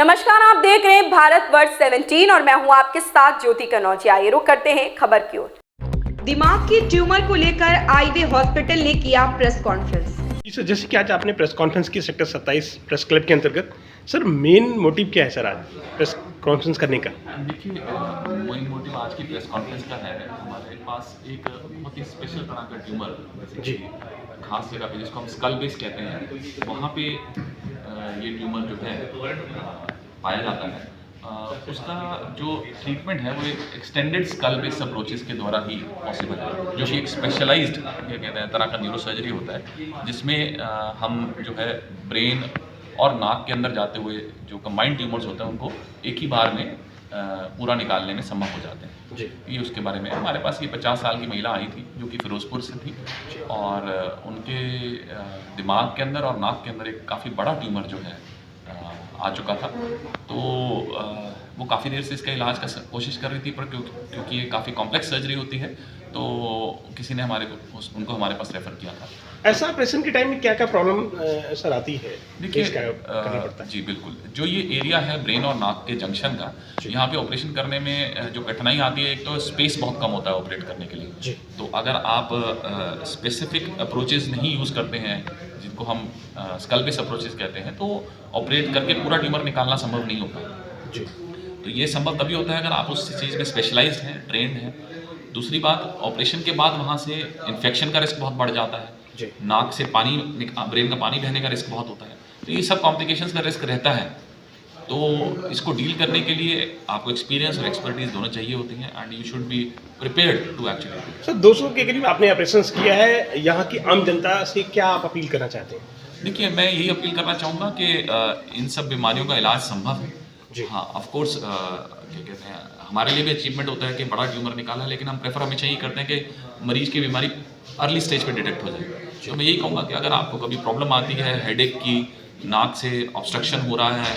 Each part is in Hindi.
नमस्कार, आप देख रहे हैं भारत वर्ष 17 और मैं हूं आपके साथ ज्योति कनौजिया। आइए रुक करते हैं खबर की ओर। दिमाग की ट्यूमर को लेकर आईवे हॉस्पिटल ने किया प्रेस कॉन्फ्रेंस। सर, जैसे कि आज आपने प्रेस कॉन्फ्रेंस की सेक्टर 27 प्रेस क्लब के अंतर्गत, सर मेन मोटिव क्या है सर आज प्रेस कॉन्फ्रेंस करने का? देखिए, मेन मोटिव आज की प्रेस कॉन्फ्रेंस का है, हमारे पास एक बहुत ही स्पेशल तरह का ट्यूमर जी। खास जगह पे जिसको हम स्कल बेस कहते हैं, वहाँ पे ये ट्यूमर जो है पाया जाता है। उसका जो ट्रीटमेंट है वो एक एक्सटेंडेड स्कल बेस अप्रोचेस के द्वारा ही पॉसिबल है, जो कि एक स्पेशलाइज्ड क्या कहते हैं तरह का न्यूरोसर्जरी होता है, जिसमें हम जो है ब्रेन और नाक के अंदर जाते हुए जो कंबाइंड ट्यूमर्स होते हैं उनको एक ही बार में पूरा निकालने में संभव हो जाते हैं। जी। ये उसके बारे में हमारे पास ये 50 साल की महिला आई थी जो कि फिरोजपुर से थी और उनके दिमाग के अंदर और नाक के अंदर एक काफ़ी बड़ा ट्यूमर जो है आ चुका था। तो वो काफ़ी देर से इसका इलाज का कोशिश कर रही थी, पर क्योंकि ये काफ़ी कॉम्प्लेक्स सर्जरी होती है तो किसी ने उनको हमारे पास रेफ़र किया था। ऐसा ऑपरेशन के टाइम में क्या क्या प्रॉब्लम सर आती है? देखिए, करना पड़ता है। जी बिल्कुल, जो ये एरिया है ब्रेन और नाक के जंक्शन का, यहाँ पे ऑपरेशन करने में जो कठिनाई आती है, एक तो स्पेस बहुत कम होता है ऑपरेट करने के लिए। जी। तो अगर आप स्पेसिफिक अप्रोचेस नहीं यूज़ करते हैं, जिनको हम स्कल बेस अप्रोचेस कहते हैं, तो ऑपरेट करके पूरा ट्यूमर निकालना संभव नहीं होता। जी। तो ये संभव तभी होता है अगर आप उस चीज़ में स्पेशलाइज्ड हैं, ट्रेंड हैं। दूसरी बात, ऑपरेशन के बाद वहाँ से इन्फेक्शन का रिस्क बहुत बढ़ जाता है। जी। नाक से पानी ब्रेन का पानी बहने का रिस्क बहुत होता है। तो ये सब कॉम्प्लिकेशंस का रिस्क रहता है। तो इसको डील करने के लिए आपको एक्सपीरियंस और एक्सपर्टीज दोनों चाहिए होती हैं and you should be prepared to actually. Sir 200 के करीब आपने ऑपरेशंस किया है, यहाँ की आम जनता से क्या आप अपील करना चाहते हैं? देखिए, मैं यही अपील करना चाहूँगा कि इन सब बीमारियों का इलाज संभव है। जी। हाँ, ऑफ कोर्स क्या कहते हैं, हमारे लिए भी अचीवमेंट होता है कि बड़ा ट्यूमर निकाला है, लेकिन हम प्रेफर हमेशा यही करते हैं कि मरीज की बीमारी अर्ली स्टेज पे डिटेक्ट हो जाए। तो मैं यही कहूँगा कि अगर आपको कभी प्रॉब्लम आती है हेडेक की, नाक से ऑब्स्ट्रक्शन हो रहा है,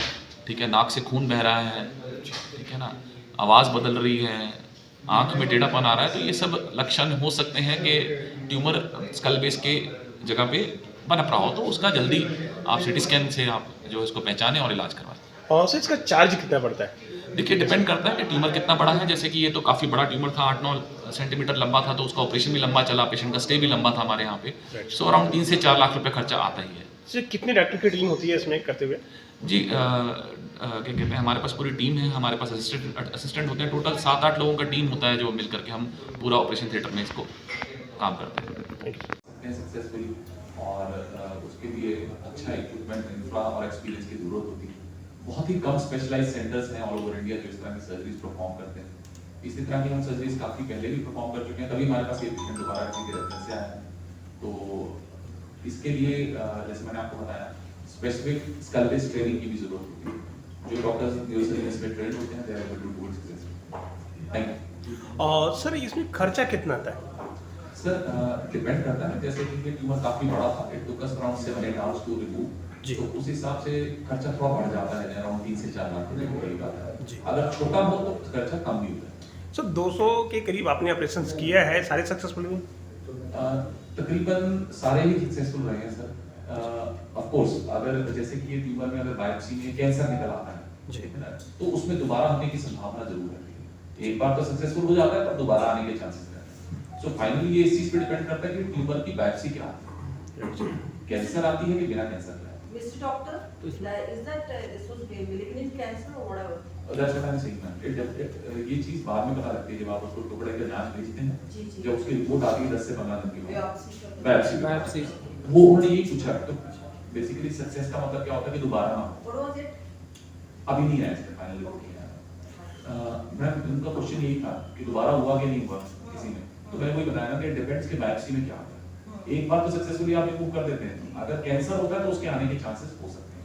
ठीक है, नाक से खून बह रहा है, ठीक है ना, आवाज़ बदल रही है, आँख में टेढ़ापन आ रहा है, तो ये सब लक्षण हो सकते हैं कि ट्यूमर स्कल बेस के जगह पे पनप रहा हो। तो उसका जल्दी आप सिटी स्कैन से आप जो है इसको पहचानें और इलाज करवाएं। और सर इसका चार्ज कितना पड़ता है? देखिए, डिपेंड करता है कि ट्यूमर कितना बड़ा है। जैसे कि ये तो काफ़ी बड़ा ट्यूमर था, 8-9 सेंटीमीटर लंबा था, तो उसका ऑपरेशन भी लंबा चला, पेशेंट का स्टे भी लंबा था हमारे यहाँ पे। सो अराउंड 3 से 4 लाख रुपए खर्चा आता ही है। सर कितने डॉक्टर की टीम होती है इसमें करते हुए? जी, क्या कहते हैं, हमारे पास पूरी टीम है, हमारे पास असिस्टेंट होते हैं। टोटल 7-8 लोगों का टीम होता है जो मिल करके हम पूरा ऑपरेशन थिएटर में इसको काम करते हैं सक्सेसफुली। और उसके लिए अच्छा इक्विपमेंट, इंफ्रा और एक्सपीरियंस की ज़रूरत होती है। बहुत ही कम स्पेशलाइज्ड सेंटर्स हैं ऑल ओवर इंडिया जो इस तरह की सर्जरीज परफॉर्म करते हैं। इसी तरह की हम सर्जरीज काफ़ी पहले भी परफॉर्म कर चुके हैं, तभी हमारे पास ये पेशेंट दोबारा किसी के रेफरेंस से आए हैं। तो इसके लिए जैसे मैंने आपको बताया, स्पेसिफिक स्कल बेस ट्रेनिंग की भी जरूरत होती है। जो डॉक्टर्स न्यूरोसर्जन इसमें ट्रेन होते हैं, they are able to do it successfully. Thank you. और सर इसमें खर्चा कितना आता है? सर डिपेंड करता है, जैसे कि ये ट्यूमर काफ़ी बड़ा था, it took us around 7-8 hours to remove. जी। तो उस हिसाब से खर्चा थोड़ा बढ़ जाता है, अराउंड 3 से 4 लाख रुपए के करीब आता है। जी। अगर छोटा हो तो खर्चा कम भी होता है। सर 200 के करीब आपने ऑपरेशन किया है, सारे सक्सेसफुल हुए? तकरीबन सारे ही सक्सेसफुल रहे हैं सर। ऑफ कोर्स अगर जैसे कि ये ट्यूमर में अगर बायोप्सी में कैंसर निकल आता है, जी। ठीक है ना, तो उसमें दोबारा आने की संभावना जरूर रहती है। एक बार तो सक्सेसफुल हो जाता है पर दोबारा आने के चांसेस रहते हैं। सो फाइनली ये इस चीज पे डिपेंड करता है कि ट्यूमर की बायोप्सी क्या आती है, कैंसर आती है कि बिना कैंसर के। Mr. Doctor, is that this was malignant cancer or whatever? That's what I'm saying, ma'am. ये चीज बाद में पता लगती है जब आप उसको टुकड़े का जांच भेजते हैं, जी, जी। जब उसकी रिपोर्ट आती है 10 से 15 दिन के बाद, Biopsy. बायोप्सी वो उन्होंने यही पूछा। तो बेसिकली सक्सेस का मतलब क्या होता है कि दोबारा ना हो। What was it? अभी नहीं आया इसका फाइनल रिपोर्ट नहीं आया। मैम उनका क्वेश्चन यही था कि दोबारा हुआ कि नहीं हुआ किसी में, तो मैंने वही बताया ना कि डिपेंड्स कि बायोप्सी में क्या होता है। एक बार तो सक्सेसफुली आप रिमूव कर देते हैं, अगर कैंसर होता है तो उसके आने के चांसेस हो सकते हैं।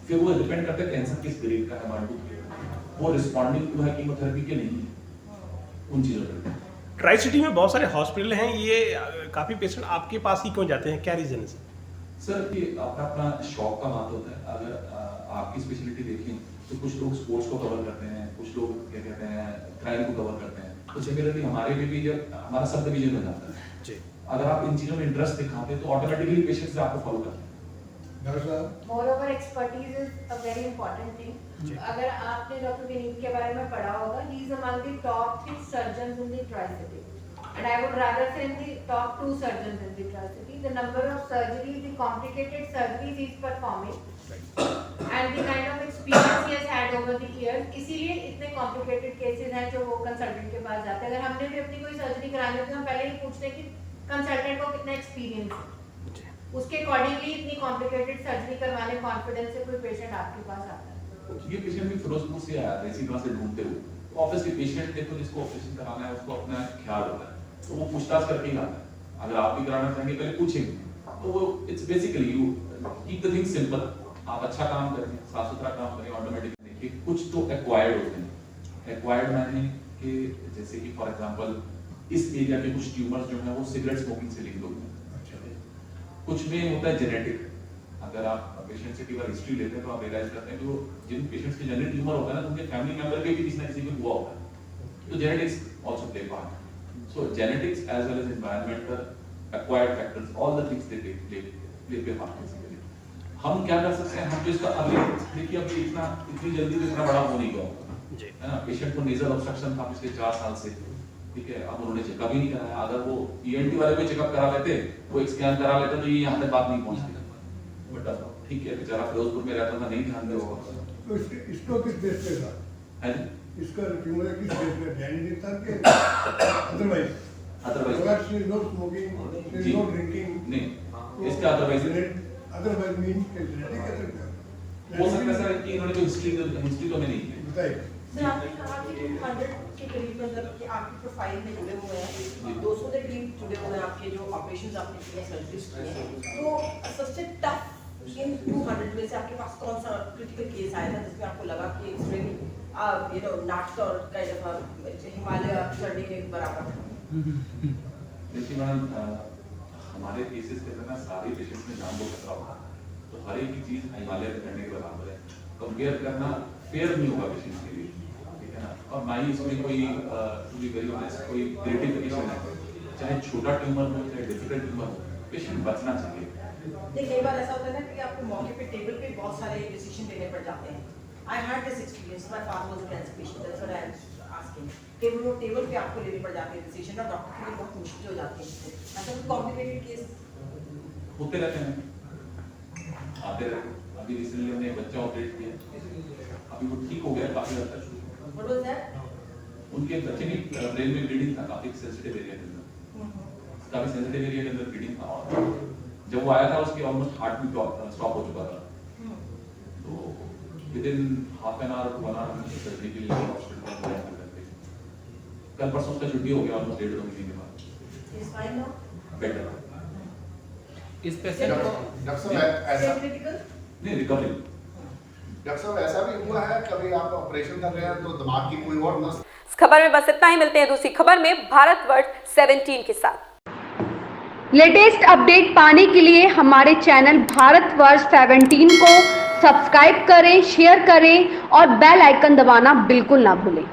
फिर वो डिपेंड करता है कैंसर किस ग्रेड का है, 1-2 ग्रेड, वो रिस्पॉन्डिंग टू है कीमोथेरेपी के नहीं है, उन चीज़ों पर। ट्राई सिटी में बहुत सारे हॉस्पिटल हैं, ये काफ़ी पेशेंट आपके पास ही क्यों जाते हैं, क्या रीज़न है? सर ये अपना अपना शौक का बात होता है। अगर आपकी स्पेशलिटी देखें तो कुछ लोग स्पोर्ट्स को कवर करते हैं, कुछ लोग क्या कहते हैं क्राइम को कवर करते हैं। तो सिमिलरली हमारे में भी जब हमारा सब डिवीजन हो जाता है, जी। अगर आप इन चीज़ों में इंटरेस्ट दिखाते हैं तो ऑटोमेटिकली पेशेंट्स आपको फॉलो करते हैं। Moreover, expertise is a very important thing. अगर आपने डॉक्टर विनीत के बारे में पढ़ा होगा, he is among the top 3 surgeons in the Tri-City, and I would rather say in the top 2 surgeons in the Tri-City. The number of surgeries, the complicated surgeries he is performing, and the kind of experience he has had over the years, इसीलिए इतने complicated cases हैं जो वो consultant के पास जाते हैं. अगर हमने भी अपनी कोई surgery करानी हो तो हम पहले ही पूछते हैं कि consultant को कितना experience है. उसके accordingly इतनी complicated surgery करवाने confidence से कोई patient आपके पास आता है. ये पेशेंट भी फिरोजपुर से आया था इसी तरह से ढूंढते हुए. ऑब्वियसली पेशेंट देखो जिसको ऑपरेशन कराना है उसको अपना ख्याल होता है तो वो पूछताछ करके ही आता है. अगर आप भी कराना चाहेंगे पहले पूछेंगे. तो वो it's basically you keep the thing simple. आप अच्छा काम करें, साफ सुथरा काम करें, ऑटोमेटिकली देखिए कुछ तो एक्वायर्ड होते हैं. एक्वायर्ड माने कि जैसे कि फॉर एग्जांपल इस एरिया के कुछ ट्यूमर्स जो है वो सिगरेट स्मोकिंग से लिंक होते हैं. कुछ में होता है जेनेटिक. अगर आप पेशेंट से केवल हिस्ट्री लेते हैं तो आप रियलाइज करते हैं कि वो जिन पेशेंट्स के जेनेटिक ट्यूमर होता है ना उनके फैमिली मेंबर के भी किसी ना किसी को हुआ होता है. तो genetics also play part. So genetics as well as environmental acquired factors all the things they play part. हम क्या कर सकते हैं? हम तो इसका अभी देखिए अभी इतनी जल्दी तो इतना बड़ा हो नहीं गया है ना. पेशेंट को नेजल ऑब्स्ट्रक्शन था पिछले 4 साल से, ठीक है. अब उन्होंने चेकअप ही नहीं कराया. अगर वो ईएनटी वाले को चेकअप करा लेते, वो एक स्कैन करा लेते तो ये यहाँ तक बात नहीं पहुंचती. बट ठीक है बेचारा फिरोजपुर में रहता था, नहीं ध्यान दे होगा. तो इसको किस बेस पे था? है इसका ट्यूमर किस बेस पे जेनेटिक था कि अदरवाइज? अगर she is not smoking, she is not drinking, नहीं इसका अदरवाइज मीन कि जेनेटिक कैसे हो सकता है सर कि इन्होंने कोई हिस्ट्री तो में नहीं है. बताइए. सर आपने कहा कि 200 के करीब मतलब कि आपकी प्रोफाइल में जुड़े हुए हैं, 200 के करीब जुड़े हुए हैं आपके जो ऑपरेशंस आपने किए, सर्जरीज किए हैं. तो सबसे टफ इन 200 में से आपके पास कौन सा क्रिटिकल केस आया था जिसमें आपको लगा कि it's really you know not और काइंड ऑफ हिमालय चढ़ने के बराबर था? देखिए मैडम, हमारे केसेस के अंदर ना सारे पेशेंट्स में जान को खतरा होगा. तो हर एक ही चीज हिमालय करने के बराबर है. कंपेयर करना फेयर नहीं होगा पेशेंट्स के लिए, ठीक है ना. और ना ही इसमें कोई टू बी वेरी ऑनेस्ट कोई ग्रेटिफिकेशन है. चाहे छोटा ट्यूमर हो चाहे डिफिकल्ट ट्यूमर हो, पेशेंट बचना चाहिए. देखिए कई बार ऐसा होता है ना कि आपको मौके पे टेबल पे बहुत सारे डिसीजन लेने पड़ जाते हैं. I had this experience, my father was a cancer patient, that's what I am asking. कि वो टेबल पे आपको लेने पड़ जाते हैं डिसीजन और डॉक्टर के लिए बहुत मुश्किल हो जाती है. ऐसा कोई कॉम्प्लिकेटेड केस होते रहते हैं, आते रहते हैं. अभी रिसेंटली हमने एक बच्चा ऑपरेट किया, अभी वो ठीक हो गया काफी हद तक. What was that? उनके बच्चे की ब्रेन में ब्लीडिंग था, काफी सेंसिटिव एरिया के अंदर, काफी सेंसिटिव एरिया के अंदर ब्लीडिंग था. और जब वो आया था उसकी ऑलमोस्ट हार्ट भी स्टॉप हो चुका था. तो within half an hour to 1 hour हमने सर्जरी के लिए हॉस्पिटल में गए. कल परसों उसका छुट्टी हो गया ऑलमोस्ट 1.5 महीने के बाद. Is fine now? बेटर. इस पेशेंट को डॉक्टर साहब ऐसा क्रिटिकल नहीं रिकवरी. डॉक्टर साहब ऐसा भी हुआ है कभी आप ऑपरेशन कर रहे हैं तो दिमाग की कोई और नस. इस खबर में बस इतना ही. मिलते हैं दूसरी खबर में भारतवर्ष 17 के साथ. लेटेस्ट अपडेट पाने के लिए हमारे चैनल भारतवर्ष 17 को सब्सक्राइब करें, शेयर करें और बेल आइकन दबाना बिल्कुल ना भूलें.